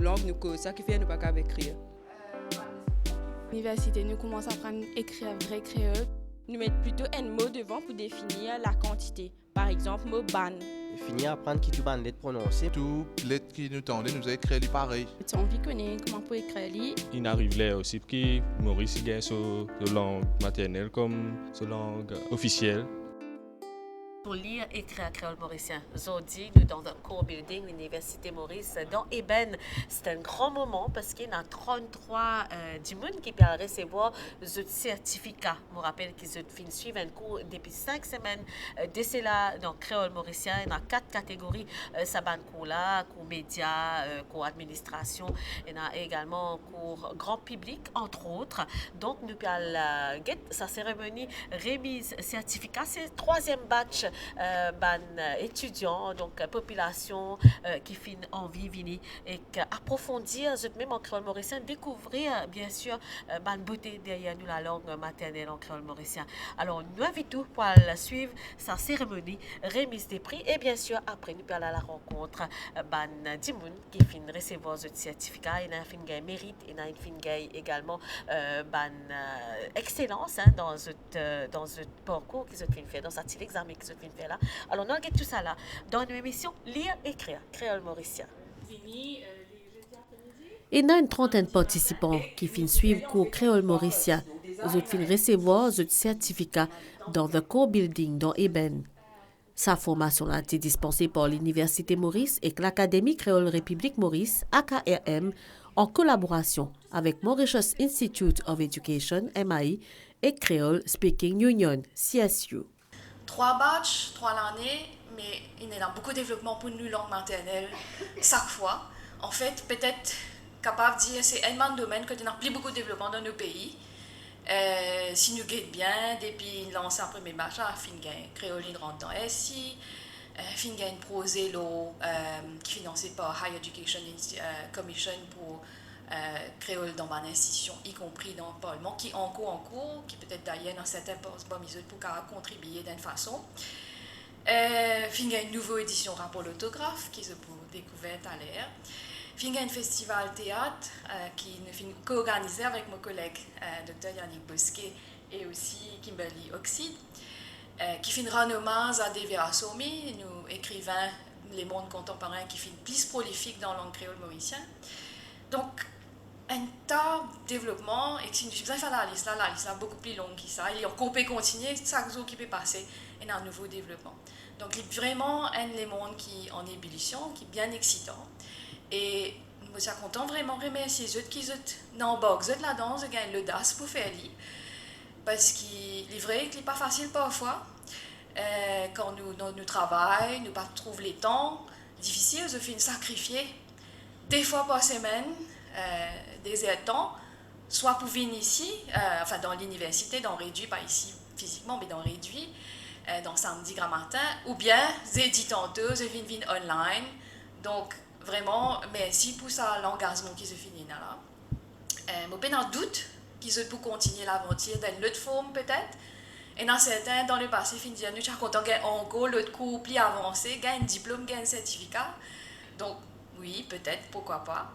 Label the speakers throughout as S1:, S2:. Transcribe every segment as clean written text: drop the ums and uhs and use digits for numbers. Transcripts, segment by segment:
S1: nous langue, nous cause, ça qui fait nous pas qu'à écrire.
S2: L'université, nous commençons à apprendre à écrire vrai créole.
S3: Nous mettons plutôt un mot devant pour définir la quantité. Par exemple, mot ban.
S4: Finir à apprendre qui tu vas lettre prononcer.
S5: Tout lettre qui nous tendait, nous a écrit pareil.
S2: Tu as envie de connaître comment pour écrire.
S6: Il arrive là aussi que Maurice il gagne sa langue maternelle comme sa langue officielle.
S7: Pour lire et écrire créole mauricien, aujourd'hui, nous dans un cours building, l'Université Maurice, dans Eben, c'est un grand moment parce qu'il y a 33 du monde qui peuvent recevoir ce certificat. Je me rappelle qu'ils ont fini suivre un cours depuis 5 semaines. Dès cela, dans créole mauricien, il y a 4 catégories. Ça va cours là, cours médias, cours administration. Il y a également cours grand public, entre autres. Donc, nous allons get sa cérémonie remise certificat. C'est le 3e batch. Étudiants, donc population qui fin envie venir et approfondir, même en créole mauricien, découvrir bien sûr la beauté derrière nous la langue maternelle en créole mauricien. Alors nous invitons pour la suivre sa cérémonie remise des prix et bien sûr après nous allons à la rencontre Dimoun qui fin recevoir ce certificat, il a fin gain mérite, il a fin gain également excellence dans ce parcours qu'ils ont fait dans cet examen qu'ils ont fait là. Alors, nous avons tout ça là dans une émission Lire, écrire, créole mauricien.
S8: Il y a une trentaine de participants qui finissent suivre cours créole mauricien. Ils ont fini recevoir un certificat dans le cours building dans Eben. Sa formation a été dispensée par l'Université Maurice et l'Académie créole République Maurice, AKRM, en collaboration avec Mauritius Institute of Education, MAI, et Creole Speaking Union, CSU.
S9: 3 batchs, 3 l'année, mais il y a beaucoup de développement pour nous, langue maternelle, chaque fois. En fait, peut-être capable de dire c'est un domaine que nous avons plus beaucoup de développement dans nos pays. Si nous guettons bien, depuis lancer un premier batch, fin gain créoline rentre dans SI, fin gain Prozelo, qui est financé par Higher Education Commission pour créole dans ma institution, y compris dans le Parlement, qui est en cours, qui peut-être d'ailleurs dans certains postes pour contribuer d'une façon. Fin gain une nouvelle édition rapport l'autographe, qui se pour découverte à l'air. Fin gain un festival théâtre, qui nous co-organisé avec mon collègue Dr Yannick Bosquet et aussi Kimberly Oxide, qui fin rendre hommage à Devera Somi, nous écrivains les mondes contemporains qui fin plus prolifiques dans la langue créole mauricienne. Donc, un tas de développement, et si nous faisons la liste là beaucoup plus longue que ça, il y a qu'on peut continuer, chaque jour qui peut passer, il y a un nouveau développement. Donc, il y a vraiment un des mondes qui est en ébullition, qui est bien excitant. Et nous sommes contents vraiment de remercier ceux qui sont dans le box de la danse, qui ont l'audace pour faire ça. Parce qu'il est vrai qu'il n'est pas facile parfois. Quand nous travaillons, nous ne trouvons pas les temps difficiles, nous finissons sacrifier des fois par semaine, des heures de temps, soit pour venir ici, enfin dans l'université, dans réduit, pas ici physiquement, mais dans réduit, dans samedi grand matin, ou bien jeudi tantôt, je viens online. Donc, vraiment, merci pour ça, l'engagement qui se finit là. Je n'ai pas de doute qu'ils ont pour continuer l'aventure dans l'autre forme peut-être. Et dans certains, dans le passé, nous sommes contents qu'il y ait encore l'autre cours plus avancé, qu'il y ait un diplôme, qu'il y ait un certificat. Donc, oui, peut-être, pourquoi pas.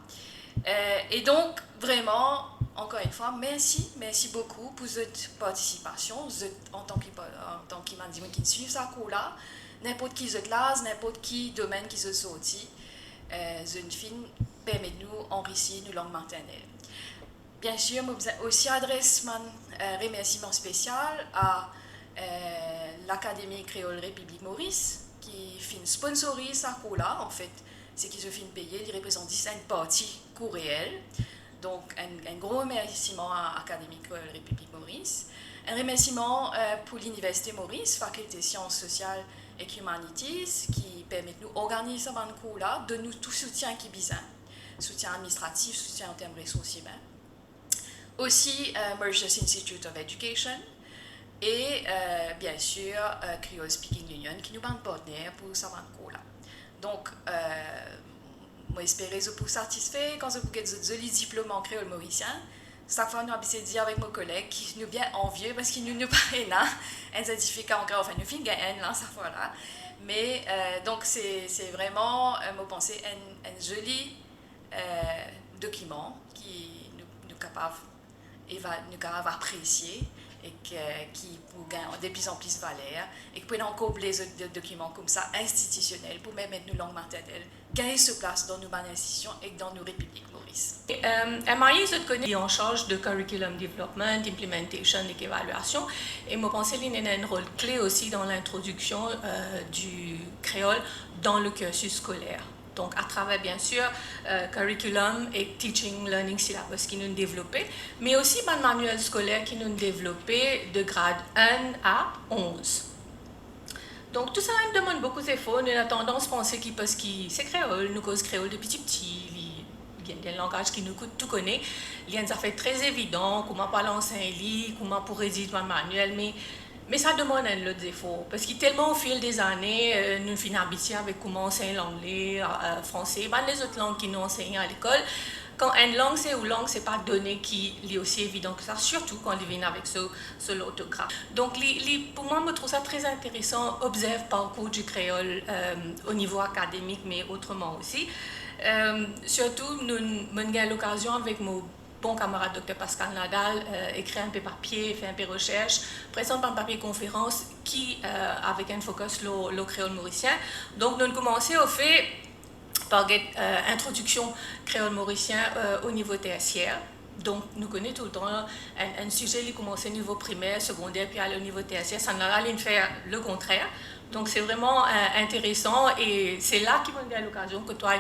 S9: Et donc, vraiment, encore une fois, merci beaucoup pour votre participation, en tant qu'imandiment qui suivent ce cours-là, n'importe qui de classe, n'importe qui domaine qui se sorti, une film permet de nous enrichir nos langues maternelles. Bien sûr, je aussi adresse un remerciement spécial à l'Académie créole République Maurice, qui sponsorise ce cours-là, en fait. C'est qu'ils se font payer, ils représentent une partie coût réel. Donc, un gros remerciement à l'Académie créole République Maurice. Un remerciement pour l'Université Maurice, Faculté Sciences sociales et Humanities, qui permet de nous organiser ce cours-là, de nous tout soutien qui est besoin. Soutien administratif, soutien en termes de ressources humaines. Aussi, Mauritius Institute of Education. Et bien sûr, Creole Speaking Union, qui nous est partenaire pour ce cours-là. Donc, moi, j'espère que vous êtes satisfait quand vous avez un joli diplôme en créole mauricien. Chaque fois, nous avons essayé de dire avec mes collègues qui nous bien envieux parce qu'ils nous parlent là, un certificat en créole, enfin, nous finissons un là, cette fois-là. Mais donc, c'est vraiment, moi, penser, un joli documents qui nous capables apprécier et qui pour gagner de plus en plus de valeur et qui peuvent encore les autres documents comme ça institutionnels pour même mettre nos langues maternelles gagner sa place dans nos institutions et dans nos républiques Maurice.
S10: MIE, je connais en charge de curriculum development, implementation et évaluation et je pense qu'il y a un rôle clé aussi dans l'introduction du créole dans le cursus scolaire. Donc, à travers, bien sûr, curriculum et teaching learning syllabus qui nous développé, mais aussi un manuel scolaire qui nous développé de grade 1 à 11. Donc, tout ça nous demande beaucoup d'efforts. Nous avons tendance à penser que parce que c'est créole, nous cause créole depuis petit, il y a un langage qui nous tout connaît. Il y a un affaire très évident, comment parler en Saint-Lit, comment pour rédiger un manuel, mais ça demande un lot d'efforts. Parce que tellement au fil des années, nous finissons habitués avec comment enseigner l'anglais, français, les autres langues qui nous enseignent à l'école. Quand une langue, c'est une langue, ce n'est pas donné qui est aussi évident que ça, surtout quand ils viennent avec l'orthographe. Donc, pour moi, je trouve ça très intéressant, observer le parcours du créole au niveau académique, mais autrement aussi. Surtout, nous avons eu l'occasion avec mon bon camarade Dr Pascal Nadal, écrit un peu papier, fait un peu recherche, présente un papier conférence qui, avec un focus le créole mauricien. Donc, nous avons commencé au fait par introduction créole mauricien au niveau tertiaire. Donc, nous connaissons tout le temps un sujet qui commence au niveau primaire, secondaire, puis aller au niveau tertiaire. Ça n'a rien faire le contraire. Donc, c'est vraiment intéressant et c'est là qu'il m'a donné l'occasion que toi,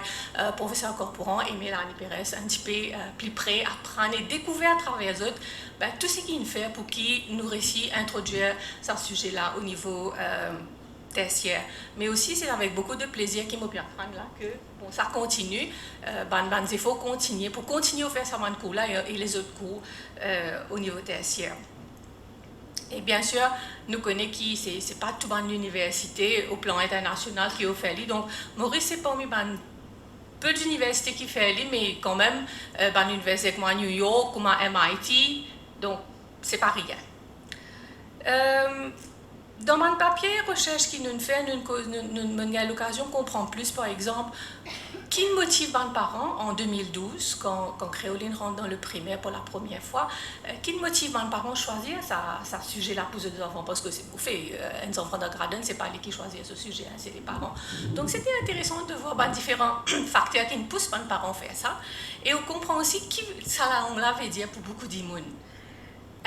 S10: professeur Corporan et Mélanie Pérez, un petit peu plus près, apprendre et découvrir à travers les autres tout ce qu'il fait pour qu'ils nous réussissent à introduire ce sujet-là au niveau tertiaire. Mais aussi, c'est avec beaucoup de plaisir qu'il m'a pu apprendre là que bon, ça continue. Il faut continuer pour continuer à faire ce cours-là et les autres cours au niveau tertiaire. Et bien sûr, nous connaissons que ce n'est pas tout dans l'université au plan international qui a fait. Donc, Maurice, c'est parmi peu d'universités qui fait, mais quand même, l'université comme à New York, comme à MIT, donc c'est pas rien. Dans mon papier recherche qui nous fait, nous avons l'occasion de comprendre plus, par exemple, qui motive les parents en 2012, quand Créoline rentre dans le primaire pour la première fois, qui motive les parents à choisir ce sujet-là pour les enfants, parce que c'est pour faire un enfant de grade 1, ce n'est pas lui qui choisit ce sujet, hein, c'est les parents. Donc c'était intéressant de voir différents facteurs qui nous poussent les parents à faire ça, et on comprend aussi qui ça veut dire pour beaucoup d'immunes.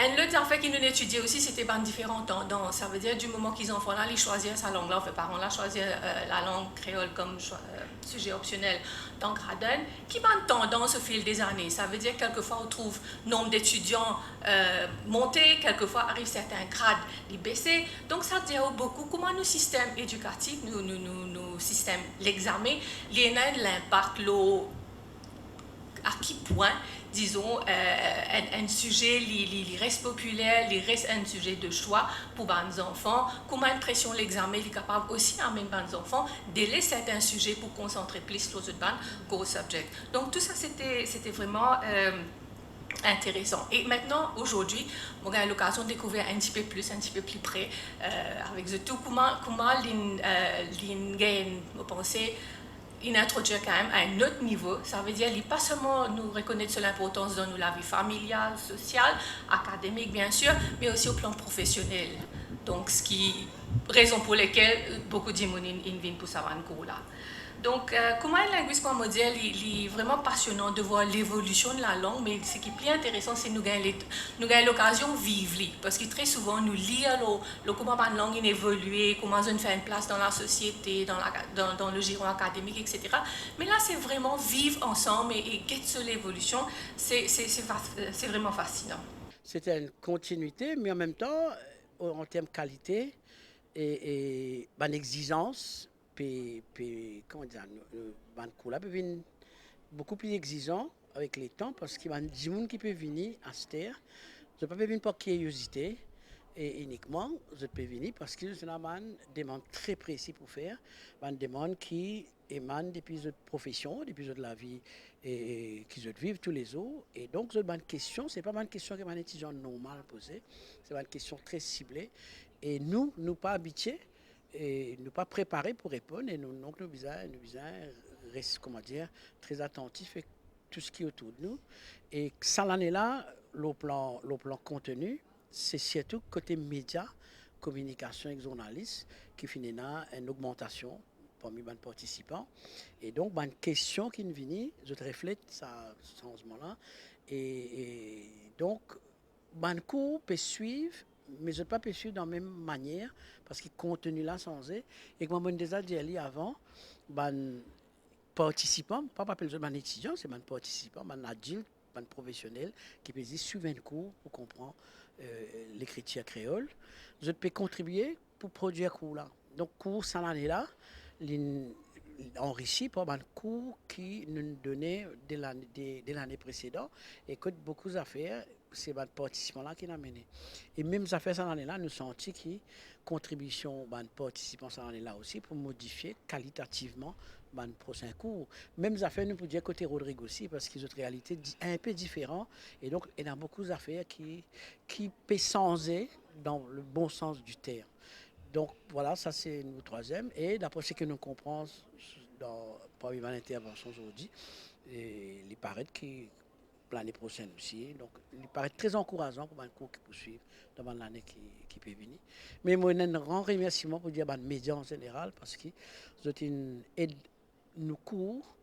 S10: Un autre fait qu'ils nous étudiait aussi, c'était différentes tendances. Ça veut dire du moment qu'ils en font là, ils choisissent sa langue là, les parents là choisir la langue créole comme sujet optionnel dans grade 1, qui va une tendance au fil des années. Ça veut dire quelquefois on trouve nombre d'étudiants monter, quelquefois arrivent certains grades les baisser. Donc ça dit beaucoup comment nos systèmes éducatifs, nos systèmes l'examen, il y a l'impact à qui point, disons, un sujet il reste populaire, il reste un sujet de choix pour les enfants, comment une pression l'examen est capable aussi amener les enfants délaisser certains sujets pour concentrer plus sur les autres subjects. Donc tout ça c'était vraiment intéressant. Et maintenant, aujourd'hui, on a l'occasion de découvrir un petit peu plus près avec tout comment il introduit quand même à un autre niveau. Ça veut dire qu'il pas seulement nous reconnaître l'importance de la vie familiale, sociale, académique bien sûr, mais aussi au plan professionnel. Donc, raison pour laquelle beaucoup de gens viennent pour savoir un cours là. Donc, comment un linguiste comme modèle, il est vraiment passionnant de voir l'évolution de la langue, mais ce qui est plus intéressant, c'est que nous avons l'occasion de vivre, parce que très souvent, nous lisons comment la langue évolue, comment elle fait une place dans la société, dans le giron académique, etc. Mais là, c'est vraiment vivre ensemble et get sur l'évolution, c'est vraiment fascinant.
S11: C'était une continuité, mais en même temps, en termes de qualité et exigence, comment dire, le cours là peut venir beaucoup plus exigeant avec les temps parce qu'il y a des gens qui peuvent venir à cette terre. Je ne peux pas venir par curiosité et uniquement, je peux venir parce que c'est une demande très précise pour faire, une demande qui émane depuis notre profession, depuis notre la vie et qui se vivent tous les jours. Et donc, c'est une question, ce n'est pas une question que un étudiant normal poser, c'est une question très ciblée. Et nous pas habitués. Et nous pas préparés pour répondre et donc nous besoin reste comment dire très attentifs et tout ce qui est autour de nous. Et ça l'année-là, le plan contenu, c'est surtout côté médias, communication et journalistes qui finit là une augmentation parmi les participants. Et donc, une question qui nous vient, je reflète ça changement-là. Et donc, les cours peuvent suivre, mais je ne peux pas suivre de la même manière parce que le contenu là changé. Et comme on déjà dit avant, les participants, pas appeler les étudiants, c'est les participants, les adultes, les professionnels qui peuvent suivre un cours pour comprendre l'écriture créole. Je peux contribuer pour produire cours là. Donc, cours cette année-là, enrichi par un cours qui nous donnait de l'année précédente et que beaucoup d'affaires, c'est les participants-là qui l'ont mené. Et même les affaires cette année-là, nous senti que contribution des participants cette année-là aussi pour modifier qualitativement les prochains cours. Même les affaires, nous pouvons dire côté Rodrigue aussi, parce qu'ils ont une réalité un peu différente. Et donc, il y a beaucoup d'affaires qui peuvent changer dans le bon sens du terme. Donc voilà, ça c'est notre troisième. Et d'après ce que nous comprenons parmi l'intervention aujourd'hui, il paraît que l'année prochaine aussi. Donc il paraît très encourageant pour un cours qui poursuivent dans l'année qui peut venir. Mais moi, je rends remerciement pour dire les médias en général parce que ils aident nos cours,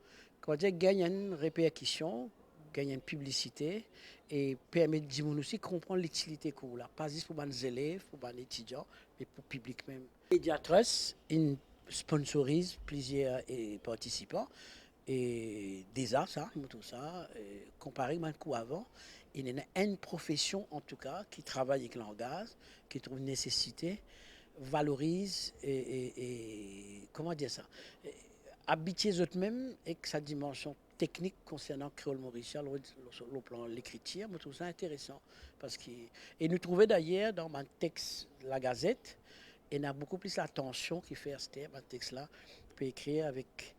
S11: gagnent une répercussion, gagnent une publicité et permettent de aussi comprendre l'utilité cours là, pas juste pour les élèves, pour les étudiants, mais pour le public même. Mediatrust sponsorise plusieurs participants et déjà ça, tout ça, comparé à un coup avant, il y a une profession en tout cas qui travaille avec le langage, qui trouve une nécessité, valorise et comment dire ça, habituer les autres même avec sa dimension technique concernant créole mauricien, le plan l'écriture, mais tout ça intéressant parce que et nous trouvons d'ailleurs dans mon texte la Gazette, il y a beaucoup plus l'attention qui fait ce texte là peut écrire avec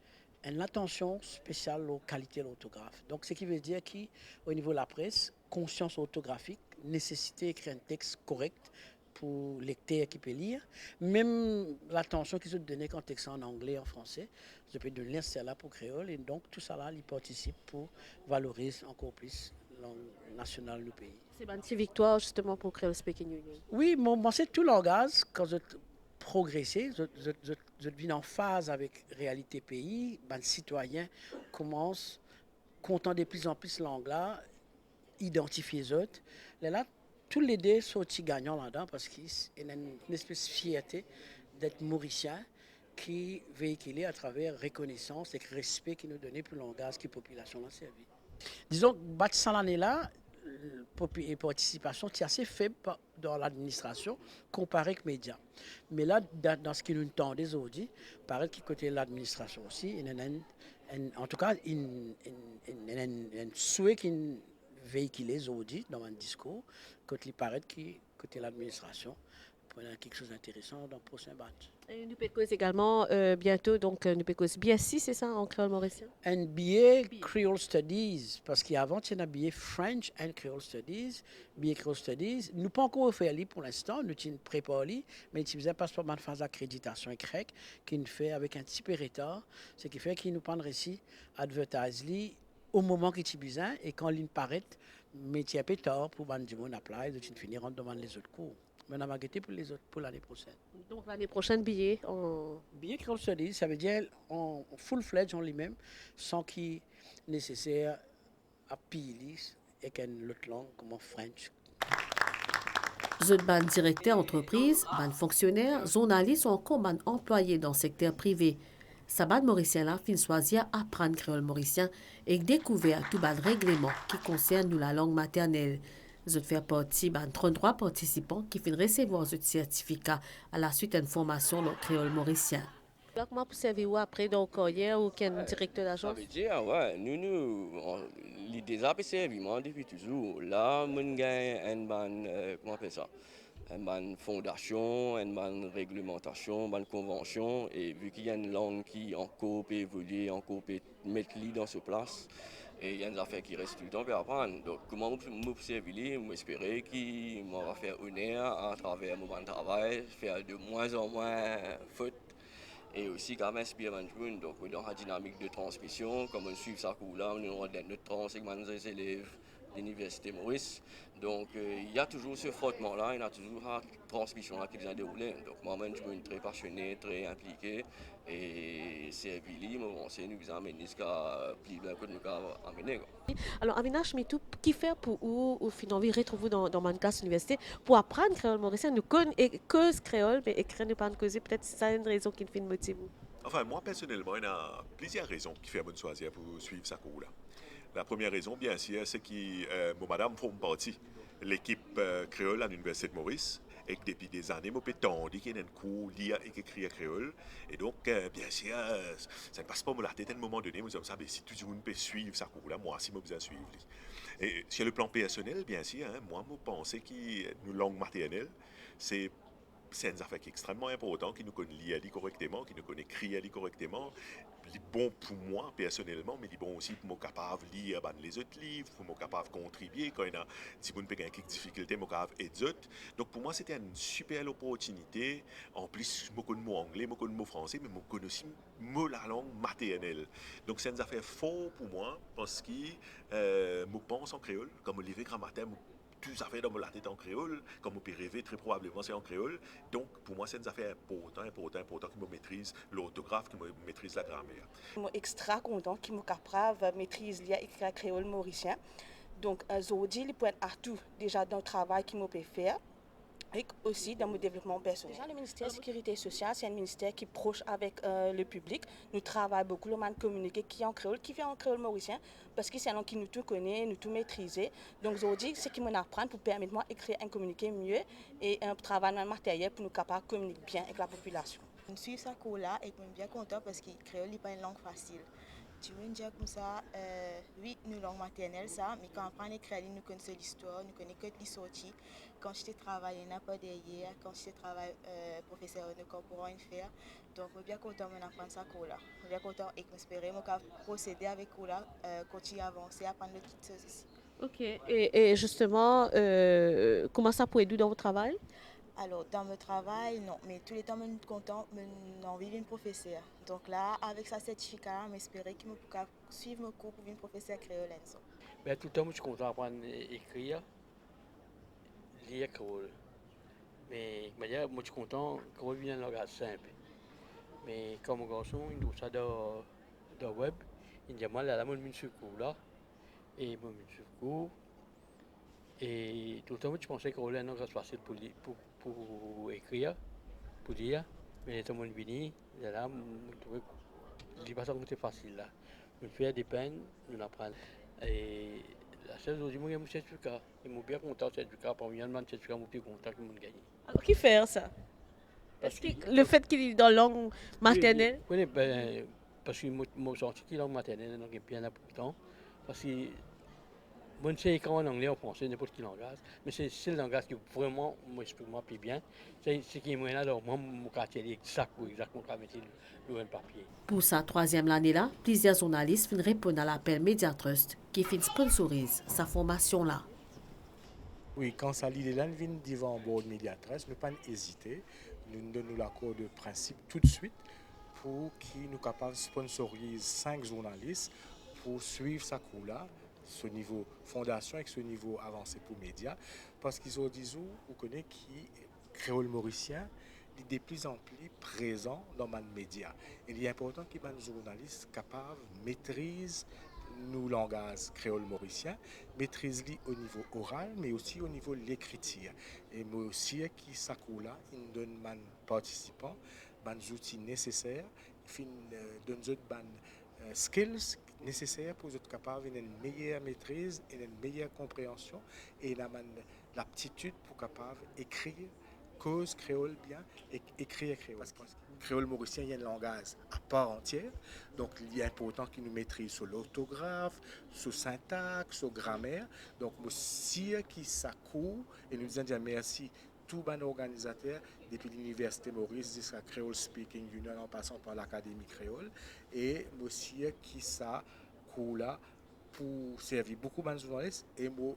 S11: une attention spéciale aux qualités de l'orthographe. Donc ce qui veut dire qu'au niveau de la presse, conscience orthographique, nécessité d'écrire un texte correct pour lecteur qui peut lire, même l'attention qu'ils ont donnée quand texte en anglais, en français, je peux donner celle-là pour créole et donc tout ça là, il participe pour valoriser encore plus la langue nationale du pays.
S8: C'est une petite victoire justement pour Creole Speaking Union.
S11: Oui, moi c'est tout langage quand je progresser, je vis en phase avec la réalité pays, les citoyens commencent comptant de plus en plus langue là, identifier les autres. Là, tous les deux sont gagnants là-dedans parce qu'il y a une espèce de fierté d'être mauricien qui véhiculé à travers reconnaissance et respect qui nous donnait pour le langage que la population a servi. Disons que cette année-là, la participation est assez faible dans l'administration comparé avec les médias. Mais là, dans ce qui nous tendait aujourd'hui, paraît que côté de l'administration aussi, il y a en tout cas un souhait qui véhiculé aujourd'hui dans mon discours, quand il paraît que côté de l'administration, il y a quelque chose d'intéressant dans le prochain batch.
S8: Et nous pouvons également bientôt, donc nous pouvons BSc, c'est ça, en créole mauricien?
S11: Un billet Creole Studies, parce qu'avant, il y a un billet French and Creole Studies, billet Creole Studies. Nous pas encore fait pour l'instant, nous sommes préparés, mais il y a pas une phase d'accréditation écrite qui nous fait avec un petit peu de retard, ce qui fait qu'il nous prend récit advertise au moment qu'il est besoin et quand il paraît, mais il y a un peu tard pour que les gens apply, de finir en demandant les autres cours. Mais on a marqué pour les autres pour l'année prochaine.
S8: Donc l'année prochaine, billet en...
S11: Billet Creole Studies, ça veut dire en full-fledged en lui-même, sans qu'il est nécessaire à piller avec une autre langue comme en French.
S8: Vous êtes ban directeur entreprise, ban fonctionnaire, journaliste ou encore ban employé dans le secteur privé. Sabat mauricien là fin choisir apprendre créole mauricien et découvrir tout ban règlement qui concerne nous la langue maternelle. Vous faire partie de 33 participants qui finissent recevoir ce certificat à la suite d'une formation dans le créole mauricien. Comment vous savez après dans carrière ou quel directeur d'agence?
S12: Ça veut dire, ouais, l'idée a servi depuis toujours. Là, on gagne comment on appelle ça? Une fondation, une réglementation, une convention, et vu qu'il y a une langue qui encore peut évoluer, encore peut mettre dans ce place, et il y a des affaires qui restent tout le temps pour apprendre. Donc, comment m'observer, m'espérer qu'il va faire honneur à travers mon travail, faire de moins en moins faute, et aussi quand même inspire un jeune. Donc, dans la dynamique de transmission, comme on suit ça là, on est notre trans avec les élèves de l'Université Maurice. Donc, il y a toujours ce frottement-là, il y a toujours la transmission-là qui vient dérouler. Donc, moi-même, je suis très passionné, très impliqué. Et c'est Billy, nous nous amène jusqu'à plus loin que nous avons amené.
S13: Alors, Amina Schmitou, qui fait pour vous, ou finalement, retrouver dans ma classe université pour apprendre créole mauricien, nous cause créole, mais écrire ne pas causer, peut-être c'est ça une raison qui fait motive.
S14: Enfin, moi, personnellement, il y a plusieurs raisons qui font me choisir pour suivre ça cours-là. La première raison, bien sûr, c'est que madame forme partie de l'équipe créole à l'Université de Maurice. Et que depuis des années, je suis qu'il y a un cours lire et écrire créole. Et donc, bien sûr, ça ne passe pas la tête à un moment donné. Vous savez, si tout le monde peut suivre ça cours-là, moi aussi, je besoin suivre. Et sur le plan personnel, bien sûr, moi, je pense que nos langues maternelles, c'est une affaire qui est extrêmement importante, qui nous connaît lire correctement, qui nous connaît écrire correctement. C'est bon pour moi personnellement, mais c'est bon aussi pour moi capable de lire les autres livres, pour moi capable de contribuer quand il y a si vous avez quelques difficultés, moi capable d'aider les autres. Donc pour moi c'était une super opportunité. En plus, je connais le mot anglais, je connais le mot français, mais je connais aussi la langue maternelle. Donc c'est une affaire fort pour moi parce que je pense en créole, comme le livre grammaire. Tout ça fait dans la tête en créole, comme on peut rêver, très probablement c'est en créole. Donc pour moi c'est une affaire important que je maîtrise l'orthographe, que je maîtrise la grammaire.
S15: Je suis extra content que je capable de maîtriser l'écriture créole mauricien. Donc aujourd'hui, il peut être à tout déjà dans le travail que je peux faire. Et aussi dans mon développement personnel. Déjà, le ministère de la Sécurité sociale, c'est un ministère qui est proche avec le public. Nous travaillons beaucoup, le communiquer qui est en créole, qui fait en créole mauricien, parce que c'est un langue qui nous tout connaît, nous tout maîtriser. Donc aujourd'hui, c'est qui m'apprend pour permettre moi d'écrire un communiqué mieux et un travail matériel pour nous capables de communiquer bien avec la population.
S16: Je suis ça là et je suis bien content parce que le créole n'est pas une langue facile. Tu veux dire comme ça, oui, nous langue maternelle ça, mais quand on apprend à écrire, nous connaissons l'histoire, nous connaissons que les sorties. Quand je travaille, il n'y a pas derrière. Quand je travaille, professeur, nous pourrons une faire. Donc, je suis bien content d'apprendre ça là. Je suis bien content et j'espère procéder avec là, continuer à avancer, apprendre de toutes choses ici.
S13: Ok. Et justement, comment ça peut aider dans votre travail?
S16: Alors, dans mon travail, non. Mais tous les temps, je suis content, j'ai envie d'être professeur. Donc là, avec ce certificat, j'espère que je peux suivre mon cours pour devenir professeur créole.
S11: Ben, tout le temps, je suis content d'apprendre à écrire, lire créole. Mais moi, je suis content qu'on revienne un langage simple. Mais comme garçon, il doit ça dans le web. Il dit, moi, là, je suis cours là. Et je suis cours. Et tout le temps, je pensais que c'était un langage facile pour écrire, pour dire. Mais tout le monde vient, là, je dis pas ça comme c'est facile là. Je fais des peines, je apprends. Et la seule chose, je suis un certificat. Je suis bien content de ce certificat. Pour moi, je suis plus content que je gagne.
S13: Alors, qui fait ça? Est-ce que le fait qu'il est dans la langue maternelle?
S11: Oui, ben, parce que je suis sorti de la langue maternelle, donc c'est bien important. Parce que je sais écrire en anglais, en français, n'importe quel langage, mais c'est le langage qui vraiment m'exprime plus bien. C'est ce qui est moyen alors moi, mon quartier exactement mettre le papier.
S8: Pour sa troisième année-là, plusieurs journalistes viennent répondre à l'appel Media Trust qui fait sponsorise sa formation-là.
S17: Oui, quand ça l'idée là, vient devant board Media Trust, ne pas hésiter, nous donnons l'accord de principe tout de suite pour qu'ils nous capables de sponsoriser 5 journalistes pour suivre sa cours-là, ce niveau fondation et ce niveau avancé pour médias, parce qu'ils ont dit, vous connaissez qui créole mauricien, il est de plus en plus présent dans les médias. Il est important que les journalistes capables maîtrisent nos langages créole mauricien, maîtrisent-les au niveau oral, mais aussi au niveau de l'écriture. Et moi aussi, qui ça là, il donne aux participants des outils nécessaires, il donne des skills nécessaires pour être capable d'une meilleure maîtrise et une meilleure compréhension et l'aptitude pour capable d'écrire cause créole bien et écrire créole. Parce que créole mauricien, il y a un langage à part entière, donc il est important qu'il nous maîtrise sur l'orthographe, sur syntaxe, sur grammaire. Donc, si qui s'accourt et nous disons merci tout les organisateurs depuis l'Université Maurice jusqu'à Creole Speaking Union en passant par l'Académie créole et monsieur qui ça court là pour servir beaucoup de journalistes et moi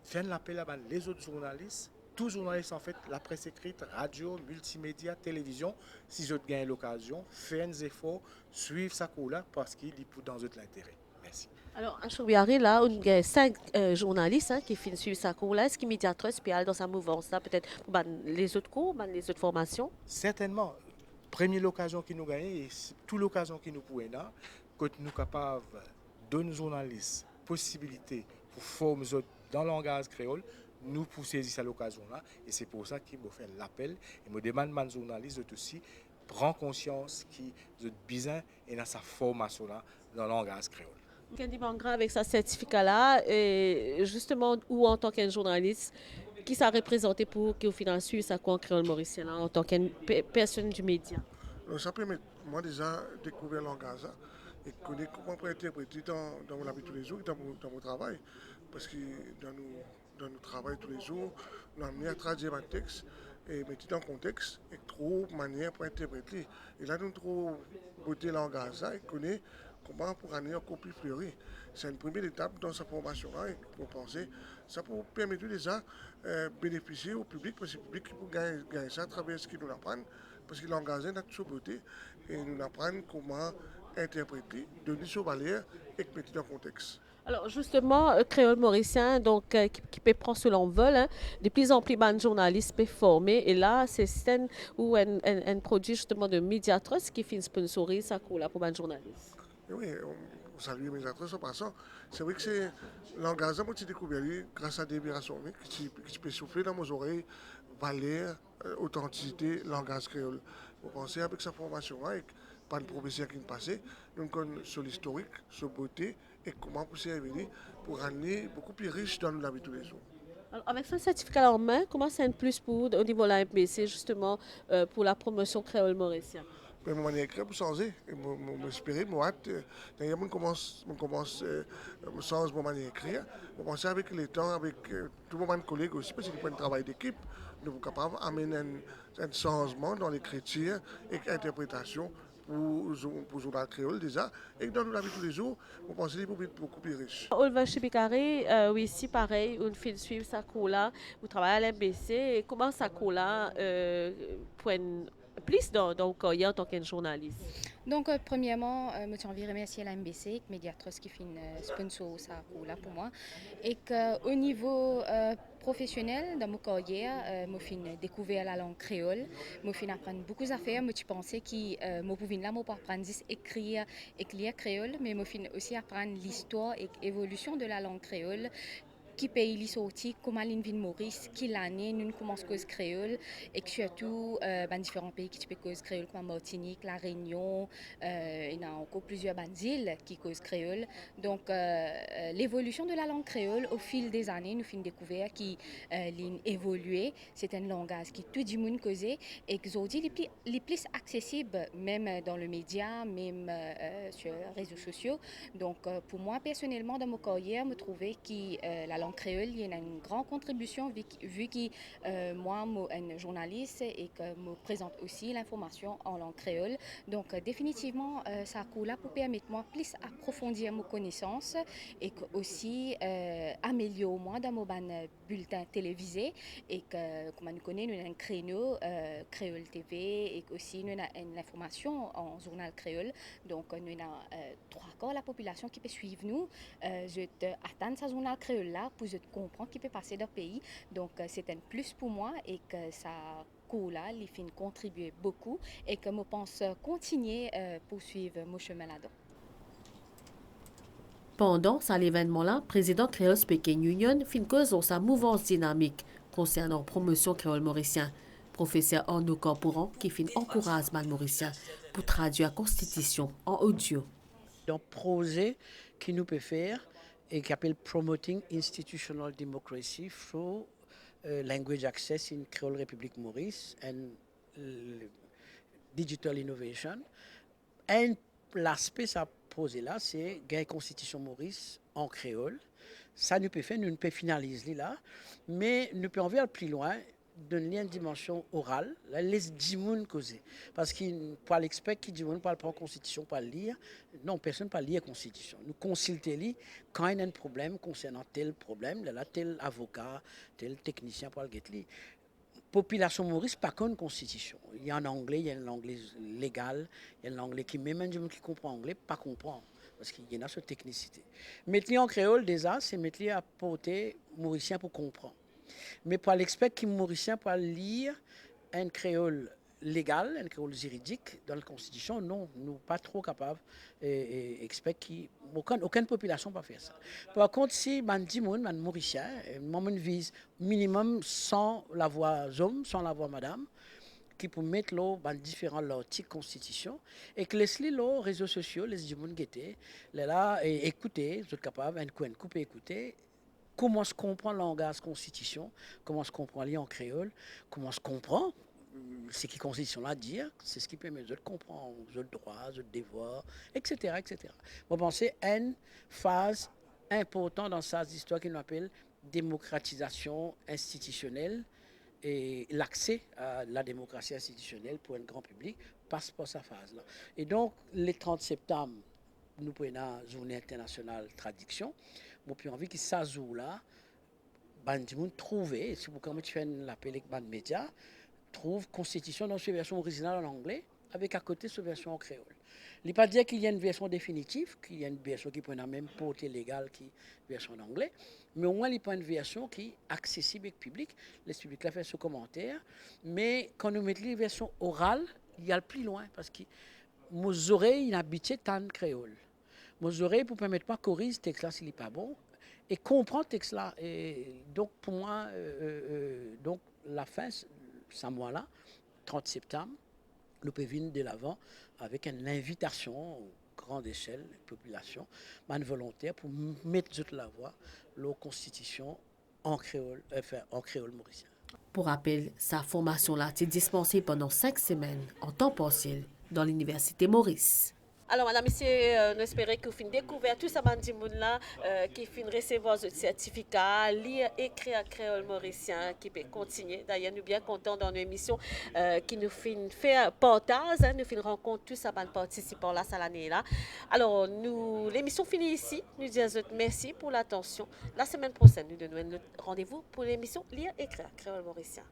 S17: faire l'appel à les autres journalistes Tout journaliste, en fait, la presse écrite, radio, multimédia, télévision, si je gagne l'occasion, fait un effort, suivre ça là parce qu'il est dans l'intérêt. Merci.
S13: Alors, à Choubiari, là, on a 5 journalistes qui finissent suivre ça là. Est-ce que Média Trust peut aller dans sa mouvance là, peut-être pour les autres cours, les autres formations?
S17: Certainement. Première occasion qui nous gagne, et toute l'occasion qui nous pouvons là, que nous sommes capables de donner aux journalistes possibilité pour former dans le langage créole, nous pour saisir cette occasion-là. Et c'est pour ça qu'il me fait l'appel et me demande aux journalistes de aussi prendre conscience qu'ils ont besoin et dans sa formation-là dans le langage créole.
S13: Kendi Mangra, avec sa certificat-là, et justement, ou en tant qu'un journaliste, qui ça représenté pour qu'au final suive ça en créole mauricien, là, en tant qu'une personne du média?
S18: Ça permet moi déjà découvrir le langage et connaître comment interpréter dans la vie tous les jours, dans mon travail. Parce que dans nos travail tous les jours, nous avons à traduire un texte et mettre dans le contexte et trouver une manière pour interpréter. Et là, nous trouvons beauté le langage et connaître comment pour aller encore plus fleurir. C'est une première étape dans sa formation-là et pour penser, ça peut permettre déjà bénéficier au public, parce que le public peut gagner ça à travers ce qu'ils nous apprennent, parce que le langage a toujours beauté et nous apprennent comment interpréter, donner sur valeur et mettre dans le contexte.
S13: Alors justement, créole mauricien, donc qui peut prendre sur l'envol, de plus en plus de journalistes peuvent former, et là c'est scène où un produit justement de Média Trust qui fait sponsoriser ça pour les journalistes.
S18: Oui, on salue Média Trust en passant. C'est vrai que c'est l'engagement que j'ai découvert grâce à des vibrations qui peut souffler dans mes oreilles, valeur, authenticité, langage créole. Vous pensez avec sa formation avec pas de professeur qui nous passait, donc sur l'historique, sur beauté et comment pousser à venir pour aller beaucoup plus riche dans la vie tous les jours.
S13: Alors, avec ce certificat en main, comment c'est un plus pour au niveau de la MPC justement pour la promotion créole mauricien?
S18: Je vais écrire pour changer, m'inspirer, moi d'ailleurs je commence à changer mon manière d'écrire, je pense avec le temps, avec tous mes collègues aussi, parce que c'est un travail d'équipe, nous sommes capables d'amener un changement dans l'écriture et l'interprétation pour le journal créole déjà, et dans la vie tous les jours, on pense qu'il est beaucoup plus riche.
S13: Olva Chibikari, oui, si pareil, on fait suivre ça là, vous travaillez à l'MBC, et comment ça là pour plus dans le carrière en tant que journaliste?
S19: Donc, premièrement, je tiens à remercier la MBC, Média Trust qui fait un sponsor ça là pour moi. Et qu'au niveau professionnel, dans mon carrière, je suis découvert la langue créole. Je suis apprendre beaucoup d'affaires. Je pensais que je pouvais là, apprendre à écrire créole, mais je suis aussi apprendre l'histoire et l'évolution de la langue créole. Qui pays sorti, comment l'Invin Maurice, qui l'année nous commençons cause créole et que surtout dans différents pays qui cause créole comme Martinique, la Réunion, il y a encore plusieurs îles qui causent créole. Donc l'évolution de la langue créole au fil des années, nous avons découvert qui évolué. C'est un langage qui tout le monde causait et que aujourd'hui les plus accessible même dans le média, même sur les réseaux sociaux. Donc pour moi personnellement dans mon carrière, je trouvais que la langue créole, il y a une grande contribution vu que moi, je suis un journaliste et que je présente aussi l'information en langue créole. Donc définitivement, ça a là pour permettre moi plus approfondir mes connaissances et aussi améliorer moi dans mon bulletin télévisé et que comme nous connaissons, nous avons un créneau créole TV et aussi nous avons une information en journal créole. Donc nous avons 3 quarts de la population qui peut suivre nous. Je attends ce journal créole là pour je comprendre qui peut passer dans le pays. Donc c'est un plus pour moi et que ça là, les films contribuent beaucoup et que je pense continuer poursuivre mon chemin là-dedans.
S8: Pendant cet événement-là, président Creole Speaking Union fin cause dans sa mouvance dynamique concernant promotion créole mauricien. Professeur Arnaud Corporan qui fin encourage mal mauricien pour traduire la constitution en audio.
S11: Donc projet qui nous peut faire et qui appelle Promoting Institutional Democracy through Language Access in Creole Republic Maurice and Digital Innovation. Un l'aspect ça posé là, c'est la Constitution Maurice en créole. Ça nous peut faire, nous peut finaliser là, mais nous peut en aller plus loin. donne une dimension orale, là, laisse 10 personnes causer. Parce qu'il pour l'expert qui dit, on ne parle pas en constitution, pas lire. Non, personne ne parle lire la constitution. Nous consultons quand il y a un problème concernant tel problème, là, tel avocat, tel technicien pour le guetter. Population maurice pas qu'une constitution. Il y a en anglais, il y a l'anglais légal, il y a l'anglais qui même un qui comprend anglais, pas comprend. Parce qu'il y a cette technicité. Mettre en créole déjà, c'est mettre à porter mauricien pour comprendre. Mais pour l'expert qui est mauricien pour lire un créole légal, un créole juridique dans la Constitution, non, nous pas trop capables expert qui aucune population peut faire ça. Par contre, si man dit man mauricien, moi vise minimum sans la voix homme, sans la voix madame, qui pour mettre l'eau dans différents articles constitution et que les réseaux sociaux, les gens guetter, là écouter, vous êtes capable un coup écouter. Comment se comprend le langage constitution, comment se comprend en créole, comment se comprend ce qui constitution là dire, c'est ce qui permet de comprendre les droits, les devoirs, etc. etc. Vous pensez une phase importante dans cette histoire qu'on appelle démocratisation institutionnelle et l'accès à la démocratie institutionnelle pour un grand public passe par cette phase-là. Et donc, le 30 septembre, nous prenons la journée internationale traduction. Moi, j'ai envie que ça joue là, bandimoun trouver, si vous comme tu fais l'appel avec band média, trouve constitution dans une version originale en anglais, avec à côté cette version en créole. Il ne pas dire qu'il y a une version définitive, qu'il y a une version qui prend la même portée légale qui version en anglais, mais au moins il prend une version qui est accessible au public. Le public l'a fait ce commentaire, mais quand nous mettons les versions orales, il y a le plus loin parce que nos oreilles habituées tant créole. Mes oreilles pour permettre pas corriger ce texte là s'il n'est pas bon et comprendre ce texte là. Et donc pour moi, donc la fin, ce mois-là, 30 septembre, nous pouvons venir de l'avant avec une invitation grande échelle, population, man volontaire pour mettre toute la voix, la constitution en créole mauricien.
S8: Pour rappel, sa formation là est dispensée pendant 5 semaines en temps partiel dans l'Université Maurice.
S13: Alors, madame, monsieur, nous espérons que vous finissez de découvrir tout ça, là, qui finissent de recevoir ce certificat, lire, écrire créole mauricien, qui peut continuer. D'ailleurs, nous sommes bien contents dans nos émissions qui nous finissent faire partage, nous finissons rencontrer tous ces participants là, cette année-là. Alors, l'émission finit ici. Nous disons merci pour l'attention. La semaine prochaine, nous donnons le rendez-vous pour l'émission Lire, écrire créole mauricien.